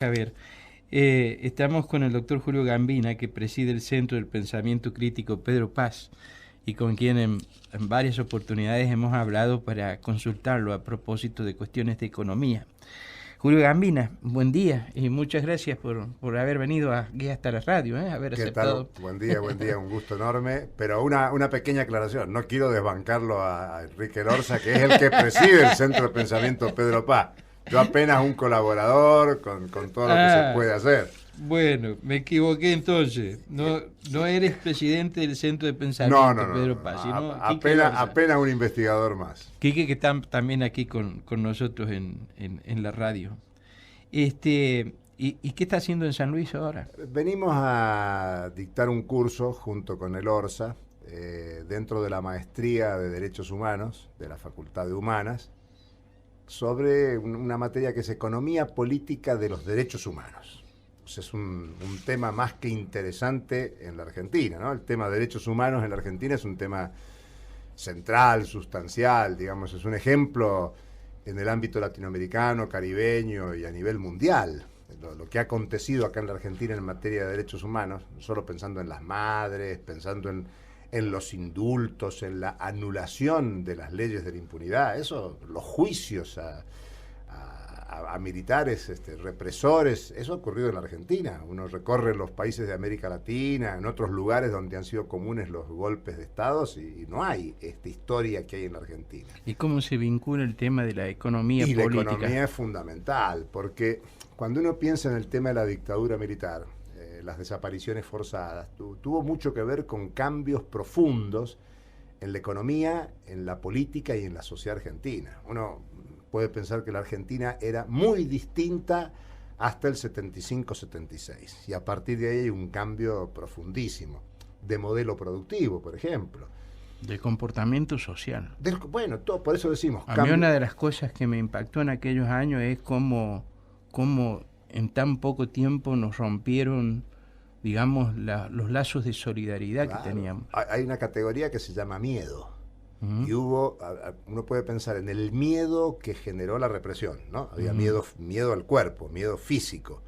A ver, estamos con el doctor Julio Gambina, que preside el Centro del Pensamiento Crítico Pedro Paz, y con quien en varias oportunidades hemos hablado para consultarlo a propósito de cuestiones de economía. Julio Gambina, buen día y muchas gracias por haber venido aquí hasta la radio, haber ¿Qué tal? aceptado. Buen día, un gusto enorme. Pero una pequeña aclaración, no quiero desbancarlo a Enrique Lorza, que es el que preside el Centro de Pensamiento Pedro Paz. Yo apenas un colaborador con todo lo que se puede hacer. Bueno, me equivoqué entonces. No eres presidente del Centro de No, no, Pensamiento no, Pedro no, Paz, sino Quique apenas, Lorza. apenas un investigador más. Quique, que está también aquí con nosotros en la radio. ¿Y qué está haciendo en San Luis ahora? Venimos a dictar un curso junto con el ORSA dentro de la maestría de Derechos Humanos de la Facultad de Humanas sobre una materia que es Economía Política de los Derechos Humanos. Es un tema más que interesante en la Argentina, ¿no? El tema de derechos humanos en la Argentina es un tema central, sustancial, digamos, es un ejemplo en el ámbito latinoamericano, caribeño y a nivel mundial. Lo que ha acontecido acá en la Argentina en materia de derechos humanos, no solo pensando en las madres, pensando en los indultos, en la anulación de las leyes de la impunidad, eso, los juicios a militares represores, eso ha ocurrido en la Argentina. Uno recorre los países de América Latina, en otros lugares donde han sido comunes los golpes de estados y no hay esta historia que hay en la Argentina. ¿Y cómo se vincula el tema de la economía Y política? la economía es fundamental, porque cuando uno piensa en el tema de la dictadura militar, las desapariciones forzadas, tuvo mucho que ver con cambios profundos en la economía, en la política y en la sociedad argentina. Uno puede pensar que la Argentina era muy distinta hasta el 75-76, y a partir de ahí hay un cambio profundísimo de modelo productivo, por ejemplo. De comportamiento social. Bueno, por eso decimos... A mí una de las cosas que me impactó en aquellos años es cómo en tan poco tiempo nos rompieron, digamos, los lazos de solidaridad, claro, que teníamos. Hay una categoría que se llama miedo. Y uno puede pensar en el miedo que generó la represión, ¿no? Había miedo al cuerpo, miedo físico.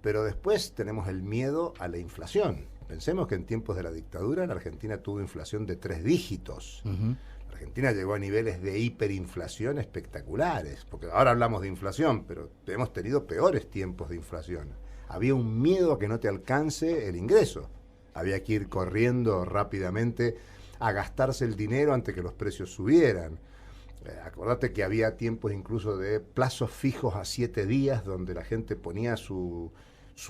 Pero después tenemos el miedo a la inflación. Pensemos que en tiempos de la dictadura la Argentina tuvo inflación de 3 dígitos. La Argentina llegó a niveles de hiperinflación espectaculares, porque ahora hablamos de inflación, pero hemos tenido peores tiempos de inflación. Había un miedo a que no te alcance el ingreso. Había que ir corriendo rápidamente a gastarse el dinero antes que los precios subieran. Acordate que había tiempos incluso de plazos fijos a 7 días, donde la gente ponía su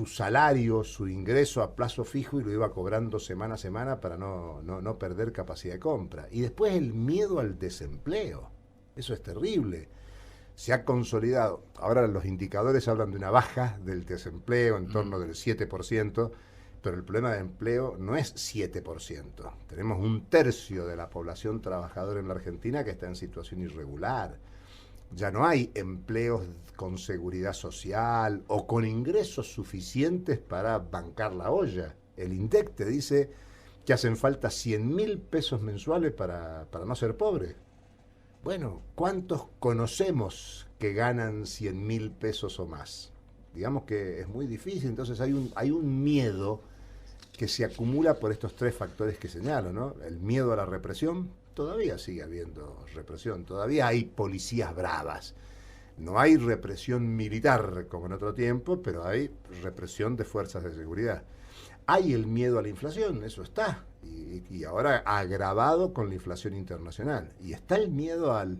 salario, su ingreso a plazo fijo y lo iba cobrando semana a semana para no perder capacidad de compra. Y después el miedo al desempleo. Eso es terrible. Se ha consolidado. Ahora los indicadores hablan de una baja del desempleo en torno del 7%, pero el problema de empleo no es 7%. Tenemos 1/3 de la población trabajadora en la Argentina que está en situación irregular. Ya no hay empleos con seguridad social o con ingresos suficientes para bancar la olla. El INDEC te dice que hacen falta 100.000 pesos mensuales para no ser pobre. Bueno, ¿cuántos conocemos que ganan 100.000 pesos o más? Digamos que es muy difícil, entonces hay un miedo que se acumula por estos 3 factores que señalo, ¿no? El miedo a la represión, todavía sigue habiendo represión, todavía hay policías bravas. No hay represión militar como en otro tiempo, pero hay represión de fuerzas de seguridad. Hay el miedo a la inflación, eso está, y ahora agravado con la inflación internacional. Y está el miedo al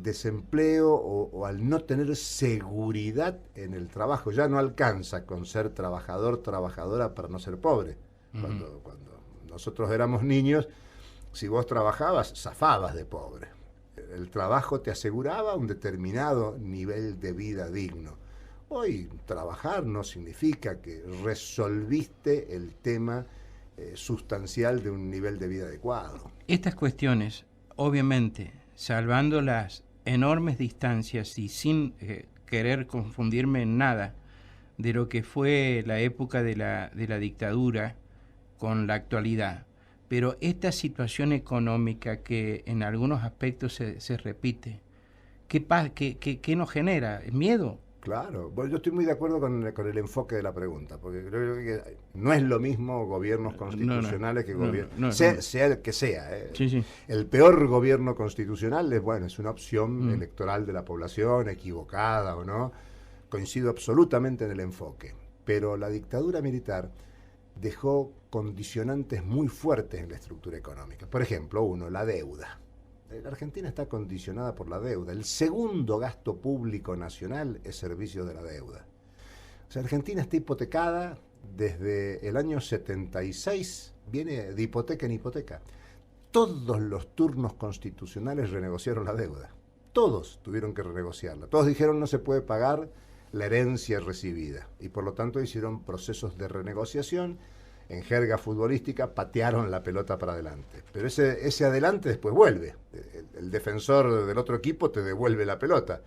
desempleo o al no tener seguridad en el trabajo. Ya no alcanza con ser trabajador, trabajadora para no ser pobre. Cuando nosotros éramos niños, si vos trabajabas, zafabas de pobre. El trabajo te aseguraba un determinado nivel de vida digno. Hoy trabajar no significa que resolviste el tema sustancial de un nivel de vida adecuado. Estas cuestiones, obviamente, salvando las enormes distancias y sin querer confundirme en nada de lo que fue la época de la dictadura con la actualidad, pero esta situación económica que en algunos aspectos se repite, ¿qué nos genera? ¿Miedo? Claro, bueno, yo estoy muy de acuerdo con el enfoque de la pregunta, porque creo que no es lo mismo gobiernos constitucionales que gobiernos, sea el que sea. Sí, sí. El peor gobierno constitucional es, bueno, es una opción electoral de la población, equivocada o no. Coincido absolutamente en el enfoque, pero la dictadura militar dejó condicionantes muy fuertes en la estructura económica. Por ejemplo, uno, la deuda. La Argentina está condicionada por la deuda. El segundo gasto público nacional es servicio de la deuda. O sea, Argentina está hipotecada desde el año 76, viene de hipoteca en hipoteca. Todos los turnos constitucionales renegociaron la deuda. Todos tuvieron que renegociarla. Todos dijeron no se puede pagar la herencia recibida. Y por lo tanto hicieron procesos de renegociación. En jerga futbolística, patearon la pelota para adelante. Pero ese adelante después vuelve. El defensor del otro equipo te devuelve la pelota.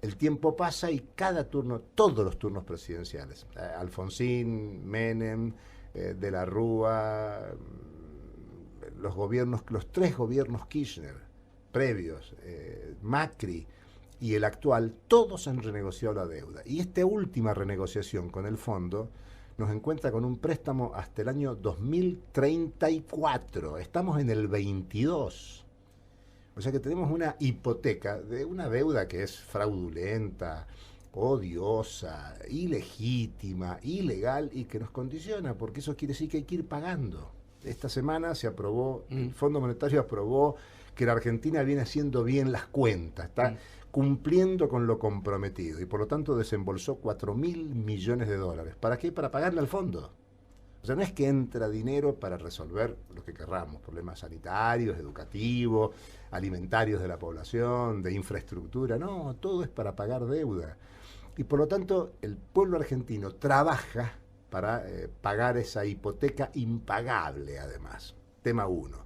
El tiempo pasa y cada turno, todos los turnos presidenciales, Alfonsín, Menem, De la Rúa, los tres gobiernos Kirchner previos, Macri y el actual, todos han renegociado la deuda. Y esta última renegociación con el fondo nos encuentra con un préstamo hasta el año 2034. Estamos en el 22. O sea que tenemos una hipoteca de una deuda que es fraudulenta, odiosa, ilegítima, ilegal y que nos condiciona, porque eso quiere decir que hay que ir pagando. Esta semana se aprobó, el Fondo Monetario aprobó que la Argentina viene haciendo bien las cuentas, está cumpliendo con lo comprometido y por lo tanto desembolsó 4.000 millones de dólares. ¿Para qué? Para pagarle al fondo. O sea, no es que entra dinero para resolver lo que querramos, problemas sanitarios, educativos, alimentarios de la población, de infraestructura, no, todo es para pagar deuda. Y por lo tanto el pueblo argentino trabaja para pagar esa hipoteca impagable además, tema uno.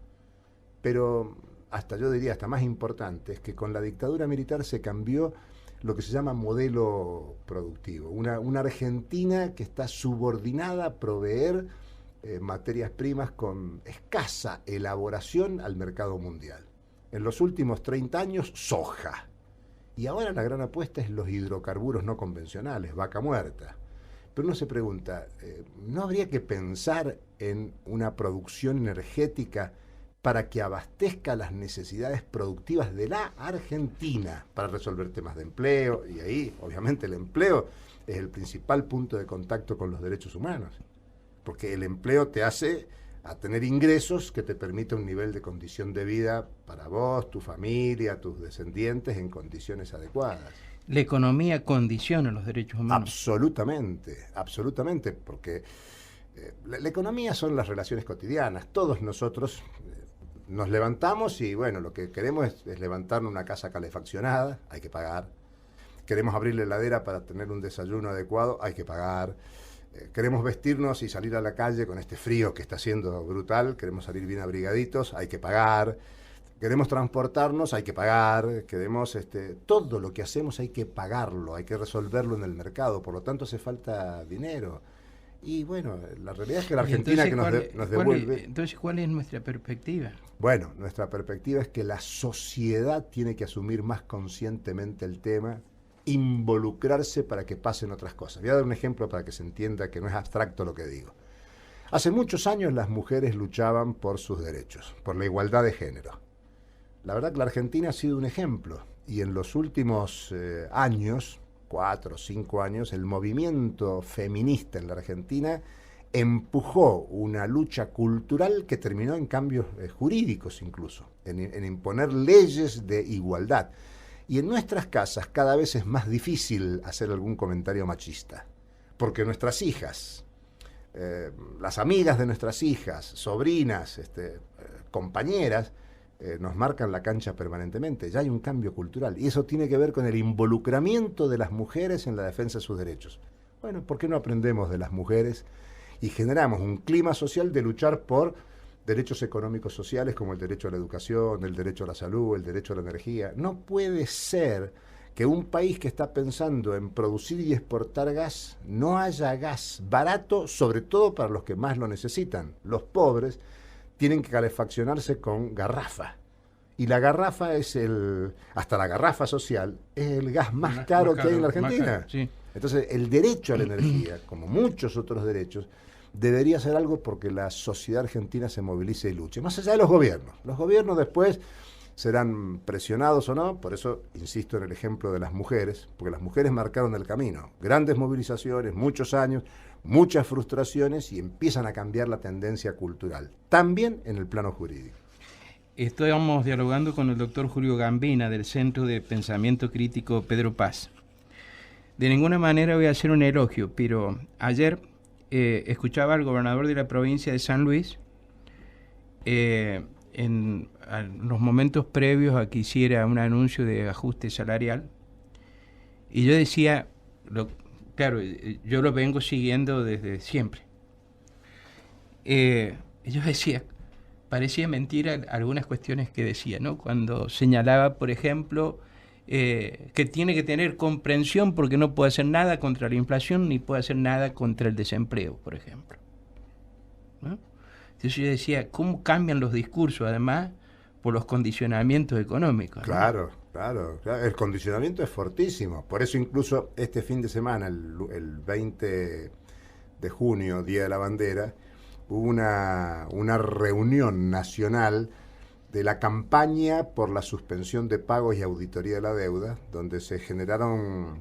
Pero hasta yo diría, hasta más importante, es que con la dictadura militar se cambió lo que se llama modelo productivo. Una Argentina que está subordinada a proveer materias primas con escasa elaboración al mercado mundial. En los últimos 30 años, soja. Y ahora la gran apuesta es los hidrocarburos no convencionales, vaca muerta. Pero uno se pregunta, ¿no habría que pensar en una producción energética para que abastezca las necesidades productivas de la Argentina para resolver temas de empleo? Y ahí, obviamente, el empleo es el principal punto de contacto con los derechos humanos, porque el empleo te hace a tener ingresos que te permiten un nivel de condición de vida para vos, tu familia, tus descendientes en condiciones adecuadas. La economía condiciona los derechos humanos. Absolutamente, absolutamente, porque la economía son las relaciones cotidianas. Todos nosotros nos levantamos y, bueno, lo que queremos es levantarnos una casa calefaccionada, hay que pagar. Queremos abrir la heladera para tener un desayuno adecuado, hay que pagar. Queremos vestirnos y salir a la calle con este frío que está haciendo brutal, queremos salir bien abrigaditos, hay que pagar. Queremos transportarnos, hay que pagar. Queremos todo lo que hacemos hay que pagarlo, hay que resolverlo en el mercado, por lo tanto hace falta dinero. Y bueno, la realidad es que la Argentina nos devuelve... Entonces, ¿cuál es nuestra perspectiva? Bueno, nuestra perspectiva es que la sociedad tiene que asumir más conscientemente el tema, involucrarse para que pasen otras cosas. Voy a dar un ejemplo para que se entienda que no es abstracto lo que digo. Hace muchos años las mujeres luchaban por sus derechos, por la igualdad de género. La verdad que la Argentina ha sido un ejemplo y en los últimos años, 4 o 5 años, el movimiento feminista en la Argentina empujó una lucha cultural que terminó en cambios jurídicos incluso, en imponer leyes de igualdad. Y en nuestras casas cada vez es más difícil hacer algún comentario machista, porque nuestras hijas, las amigas de nuestras hijas, sobrinas, compañeras, nos marcan la cancha permanentemente. Ya hay un cambio cultural y eso tiene que ver con el involucramiento de las mujeres en la defensa de sus derechos. Bueno, ¿por qué no aprendemos de las mujeres y generamos un clima social de luchar por derechos económicos sociales como el derecho a la educación, el derecho a la salud, el derecho a la energía? No puede ser que un país que está pensando en producir y exportar gas no haya gas barato, sobre todo para los que más lo necesitan. Los pobres tienen que calefaccionarse con garrafa. Y la garrafa hasta la garrafa social, es el gas más caro que hay en la Argentina. Caro, sí. Entonces, el derecho a la energía, como muchos otros derechos, debería ser algo porque la sociedad argentina se movilice y luche, más allá de los gobiernos. Los gobiernos después serán presionados o no, por eso insisto en el ejemplo de las mujeres, porque las mujeres marcaron el camino. Grandes movilizaciones, muchos años, muchas frustraciones y empiezan a cambiar la tendencia cultural, también en el plano jurídico. Estamos dialogando con el doctor Julio Gambina del Centro de Pensamiento Crítico Pedro Paz. De ninguna manera voy a hacer un elogio, pero ayer escuchaba al gobernador de la provincia de San Luis en los momentos previos a que hiciera un anuncio de ajuste salarial, y yo decía, claro, yo lo vengo siguiendo desde siempre. Yo decía, parecía mentira algunas cuestiones que decía, ¿no? Cuando señalaba, por ejemplo, que tiene que tener comprensión porque no puede hacer nada contra la inflación ni puede hacer nada contra el desempleo, por ejemplo, ¿no? Entonces yo decía, ¿cómo cambian los discursos, además, por los condicionamientos económicos, ¿no? Claro, claro. El condicionamiento es fortísimo. Por eso incluso este fin de semana, el 20 de junio, Día de la Bandera, hubo una reunión nacional de la campaña por la suspensión de pagos y auditoría de la deuda, donde se generaron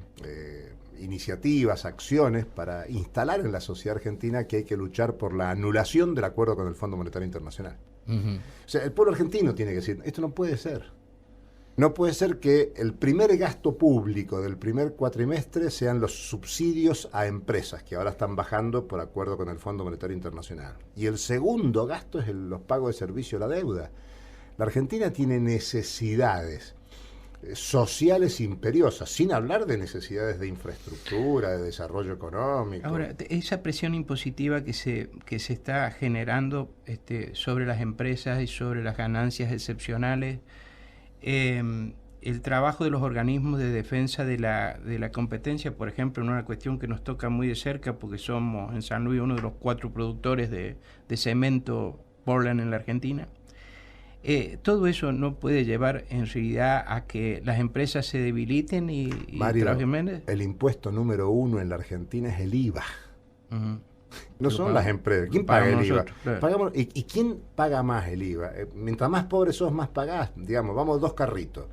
iniciativas, acciones para instalar en la sociedad argentina que hay que luchar por la anulación del acuerdo con el Fondo Monetario Internacional. Uh-huh. O sea, el pueblo argentino tiene que decir, esto no puede ser. No puede ser que el primer gasto público del primer cuatrimestre sean los subsidios a empresas, que ahora están bajando por acuerdo con el Fondo Monetario Internacional. Y el segundo gasto es los pagos de servicio a la deuda. La Argentina tiene necesidades sociales imperiosas, sin hablar de necesidades de infraestructura, de desarrollo económico. Ahora, esa presión impositiva que se está generando sobre las empresas y sobre las ganancias excepcionales, el trabajo de los organismos de defensa de la competencia, por ejemplo, en una cuestión que nos toca muy de cerca, porque somos en San Luis uno de los 4 productores de cemento Portland en la Argentina. Todo eso no puede llevar en realidad a que las empresas se debiliten y Mario, el impuesto número 1 en la Argentina es el IVA. Uh-huh. No son las empresas. ¿Quién paga el IVA? Claro. ¿Y quién paga más el IVA? Mientras más pobre sos, más pagás. Digamos, vamos 2 carritos.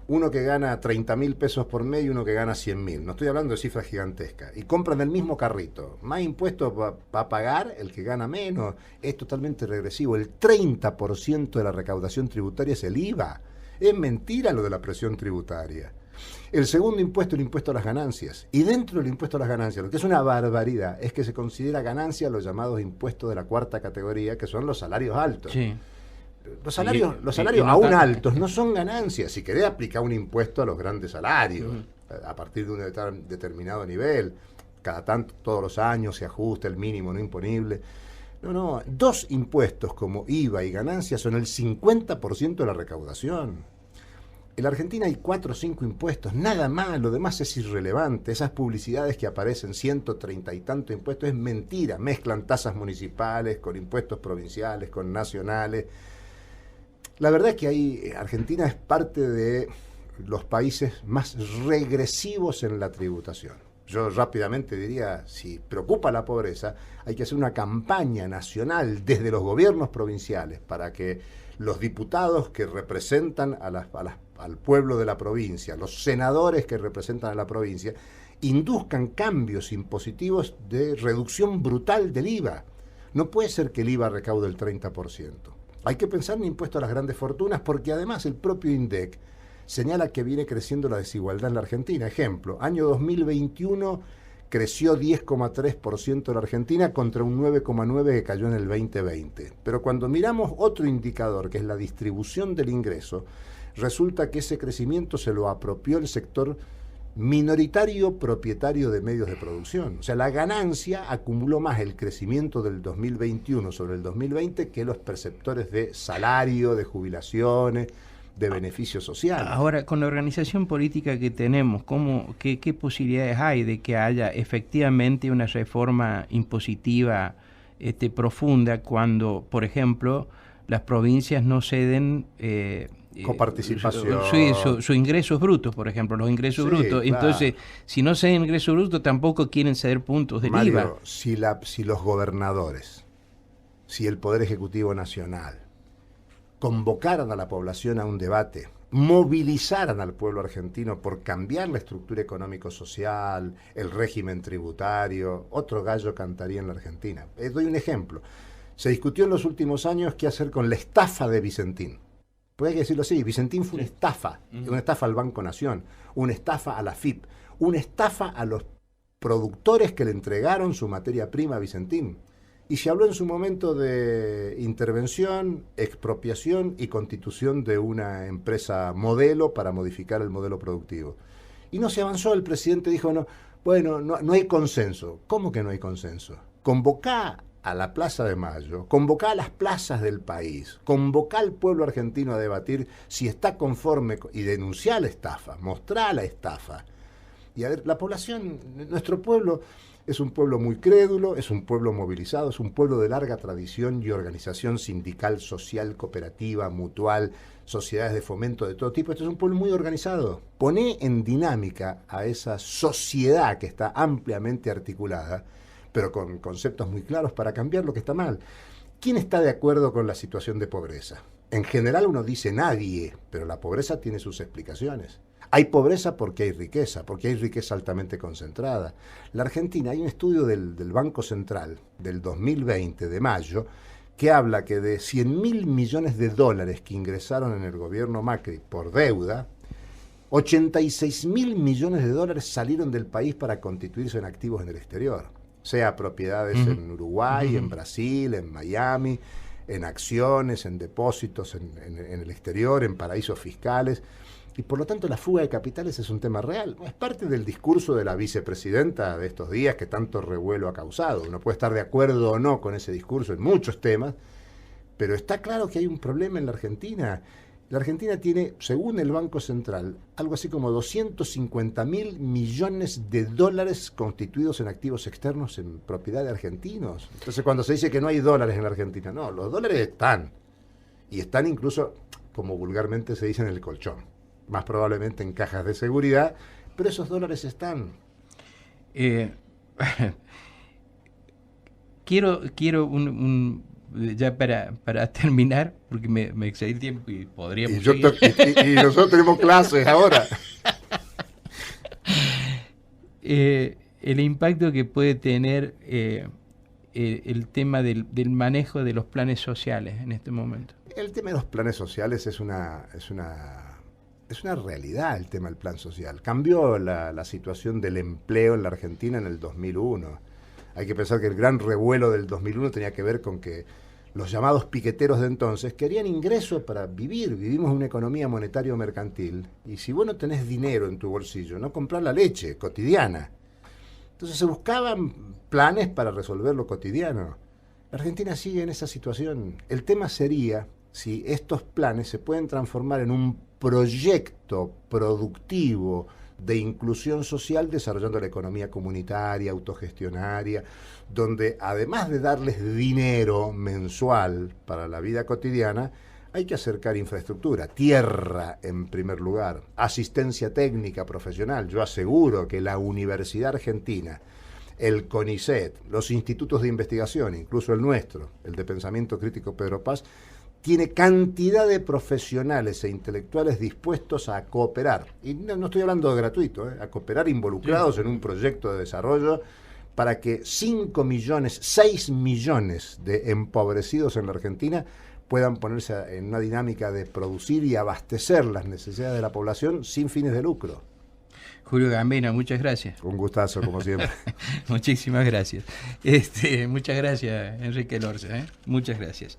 Uno que gana 30.000 pesos por mes y uno que gana 100.000. No estoy hablando de cifras gigantescas. Y compran el mismo carrito. Más impuestos va a pagar el que gana menos. Es totalmente regresivo. El 30% de la recaudación tributaria es el IVA. Es mentira lo de la presión tributaria. El segundo impuesto, el impuesto a las ganancias. Y dentro del impuesto a las ganancias, lo que es una barbaridad, es que se considera ganancia los llamados impuestos de la 4ª categoría, que son los salarios altos. Sí. Los salarios aún altos no son ganancias. Si querés aplicar un impuesto a los grandes salarios, a partir de un determinado nivel, cada tanto, todos los años se ajusta el mínimo no imponible. No, 2 impuestos como IVA y ganancias son el 50% de la recaudación. En la Argentina hay 4 o 5 impuestos, nada más, lo demás es irrelevante. Esas publicidades que aparecen 130 y tantos impuestos es mentira. Mezclan tasas municipales con impuestos provinciales, con nacionales. La verdad es que Argentina es parte de los países más regresivos en la tributación. Yo rápidamente diría, si preocupa la pobreza, hay que hacer una campaña nacional desde los gobiernos provinciales para que los diputados que representan al pueblo de la provincia, los senadores que representan a la provincia, induzcan cambios impositivos de reducción brutal del IVA. No puede ser que el IVA recaude el 30%. Hay que pensar en impuesto a las grandes fortunas porque además el propio INDEC señala que viene creciendo la desigualdad en la Argentina. Ejemplo, año 2021 creció 10,3% en la Argentina contra un 9,9% que cayó en el 2020. Pero cuando miramos otro indicador, que es la distribución del ingreso, resulta que ese crecimiento se lo apropió el sector minoritario propietario de medios de producción. O sea, la ganancia acumuló más el crecimiento del 2021 sobre el 2020 que los perceptores de salario, de jubilaciones, de beneficios sociales. Ahora, con la organización política que tenemos, ¿qué posibilidades hay de que haya efectivamente una reforma impositiva profunda cuando, por ejemplo, las provincias no ceden coparticipación. Sus ingresos brutos, por ejemplo, los ingresos brutos. Claro. Entonces, si no ceden ingresos brutos, tampoco quieren ceder puntos del IVA. Si los gobernadores, si el Poder Ejecutivo Nacional convocaran a la población a un debate, movilizaran al pueblo argentino por cambiar la estructura económico-social, el régimen tributario, otro gallo cantaría en la Argentina. Doy un ejemplo. Se discutió en los últimos años qué hacer con la estafa de Vicentín. Puede decirlo así, Vicentín fue una estafa al Banco Nación, una estafa a la FIP, una estafa a los productores que le entregaron su materia prima a Vicentín. Y se habló en su momento de intervención, expropiación y constitución de una empresa modelo para modificar el modelo productivo. Y no se avanzó, el presidente dijo, no hay consenso. ¿Cómo que no hay consenso? Convocá a la Plaza de Mayo, convocá a las plazas del país, convocá al pueblo argentino a debatir si está conforme y denunciar la estafa, mostrar la estafa. Y a ver, la población, nuestro pueblo es un pueblo muy crédulo, es un pueblo movilizado, es un pueblo de larga tradición y organización sindical, social, cooperativa, mutual, sociedades de fomento de todo tipo. Este es un pueblo muy organizado. Poné en dinámica a esa sociedad que está ampliamente articulada, pero con conceptos muy claros para cambiar lo que está mal. ¿Quién está de acuerdo con la situación de pobreza? En general uno dice nadie, pero la pobreza tiene sus explicaciones. Hay pobreza porque hay riqueza altamente concentrada. La Argentina, hay un estudio del Banco Central del 2020, de mayo, que habla que de 100.000 millones de dólares que ingresaron en el gobierno Macri por deuda, 86.000 millones de dólares salieron del país para constituirse en activos en el exterior, sea propiedades en Uruguay, en Brasil, en Miami, en acciones, en depósitos en el exterior, en paraísos fiscales. Y por lo tanto la fuga de capitales es un tema real. Es parte del discurso de la vicepresidenta de estos días que tanto revuelo ha causado. Uno puede estar de acuerdo o no con ese discurso en muchos temas, pero está claro que hay un problema en la Argentina. La Argentina tiene, según el Banco Central, algo así como 250.000 millones de dólares constituidos en activos externos en propiedad de argentinos. Entonces cuando se dice que no hay dólares en la Argentina, no, los dólares están. Y están incluso, como vulgarmente se dice, en el colchón. Más probablemente en cajas de seguridad, pero esos dólares están. Quiero ya para terminar, porque me excedí el tiempo y podríamos y nosotros tenemos clases ahora. El impacto que puede tener el tema del manejo de los planes sociales en este momento. El tema de los planes sociales es una realidad, el tema del plan social. Cambió la situación del empleo en la Argentina en el 2001. Hay que pensar que el gran revuelo del 2001 tenía que ver con que los llamados piqueteros de entonces querían ingresos para vivir. Vivimos en una economía monetario-mercantil. Y si vos no tenés dinero en tu bolsillo, no comprás la leche cotidiana. Entonces se buscaban planes para resolver lo cotidiano. La Argentina sigue en esa situación. El tema sería si estos planes se pueden transformar en un proyecto productivo de inclusión social desarrollando la economía comunitaria, autogestionaria, donde además de darles dinero mensual para la vida cotidiana, hay que acercar infraestructura, tierra en primer lugar, asistencia técnica profesional. Yo aseguro que la Universidad Argentina, el CONICET, los institutos de investigación, incluso el nuestro, el de Pensamiento Crítico Pedro Paz, tiene cantidad de profesionales e intelectuales dispuestos a cooperar, y no estoy hablando de gratuito, a cooperar involucrados en un proyecto de desarrollo para que 5 millones, 6 millones de empobrecidos en la Argentina puedan ponerse en una dinámica de producir y abastecer las necesidades de la población sin fines de lucro. Julio Gambina, muchas gracias. Un gustazo, como siempre. Muchísimas gracias. Muchas gracias, Enrique Lorza. Muchas gracias.